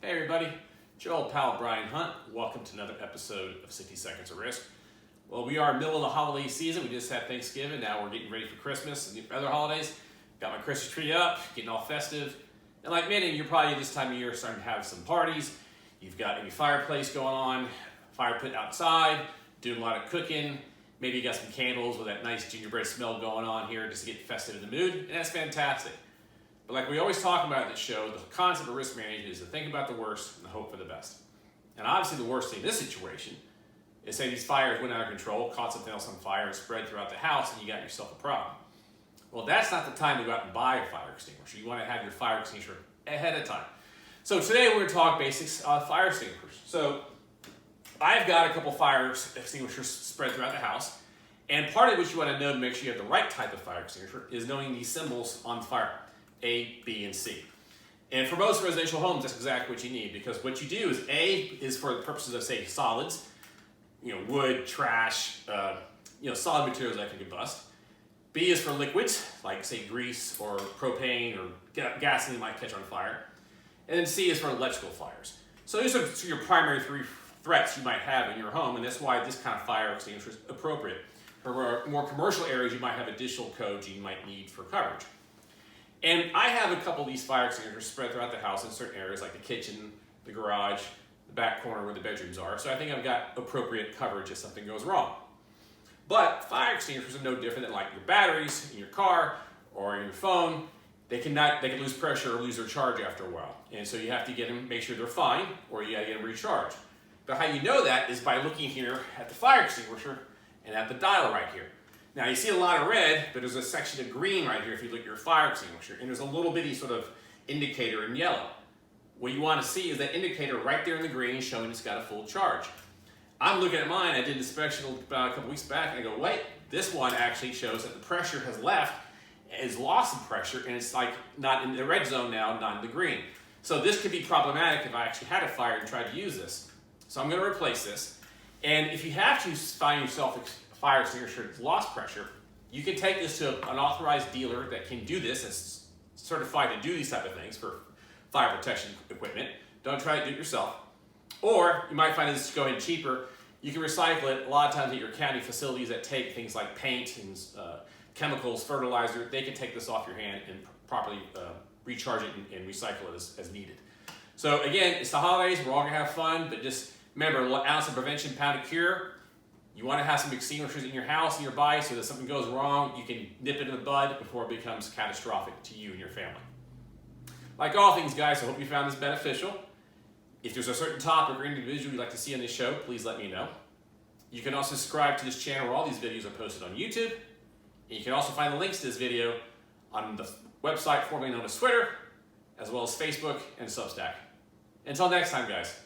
Hey everybody, Joe pal Brian Hunt. Welcome to another episode of 60 Seconds of Risk. Well, we are middle of the holiday season. We just had Thanksgiving. Now we're getting ready for Christmas and the other holidays. Got my Christmas tree up, getting all festive. And like many, you're probably this time of year starting to have some parties. You've got maybe fireplace going on, fire pit outside, doing a lot of cooking. Maybe you got some candles with that nice gingerbread smell going on here just to get festive in the mood, and that's fantastic. But like we always talk about at this show, the concept of risk management is to think about the worst and hope for the best. And obviously the worst thing in this situation is say these fires went out of control, caught something else on fire and spread throughout the house and you got yourself a problem. Well, that's not the time to go out and buy a fire extinguisher. You want to have your fire extinguisher ahead of time. So today we're going to talk basics of fire extinguishers. So I've got a couple fire extinguishers spread throughout the house. And part of what you want to know to make sure you have the right type of fire extinguisher is knowing these symbols on the fire. A, B, and C. And for most residential homes, that's exactly what you need, because what you do is A is for the purposes of, say, solids, wood, trash, solid materials that can combust. B is for liquids, like, say, grease or propane or gasoline might catch on fire. And then C is for electrical fires. So these are your primary three threats you might have in your home, and that's why this kind of fire extinguisher is appropriate. For more commercial areas, you might have additional codes you might need for coverage. And I have a couple of these fire extinguishers spread throughout the house in certain areas like the kitchen, the garage, the back corner where the bedrooms are. So I think I've got appropriate coverage if something goes wrong. But fire extinguishers are no different than like your batteries in your car or in your phone. They can lose pressure or lose their charge after a while. And so you have to get them, make sure they're fine, or you gotta get them recharged. But how you know that is by looking here at the fire extinguisher and at the dial right here. Now you see a lot of red, but there's a section of green right here if you look at your fire extinguisher, and there's a little bitty sort of indicator in yellow. What you want to see is that indicator right there in the green showing it's got a full charge. I'm looking at mine, I did an inspection about a couple weeks back, and I go, wait, this one actually shows that the pressure has left, has lost some pressure, and it's like not in the red zone now, not in the green. So this could be problematic if I actually had a fire and tried to use this. So I'm going to replace this, and if you have to find yourself fire extinguisher that's lost pressure, you can take this to an authorized dealer that can do this, that's certified to do these type of things for fire protection equipment. Don't try to do it yourself. Or you might find this going cheaper. You can recycle it. A lot of times at your county facilities that take things like paint and chemicals, fertilizer, they can take this off your hand and properly recharge it and recycle it as needed. So again, it's the holidays, we're all gonna have fun, but just remember, an ounce of prevention, pound of cure. You want to have some extinguishers in your house and your body so that if something goes wrong, you can nip it in the bud before it becomes catastrophic to you and your family. Like all things, guys, I hope you found this beneficial. If there's a certain topic or individual you'd like to see on this show, please let me know. You can also subscribe to this channel where all these videos are posted on YouTube. And you can also find the links to this video on the website formerly known as Twitter, as well as Facebook and Substack. Until next time, guys.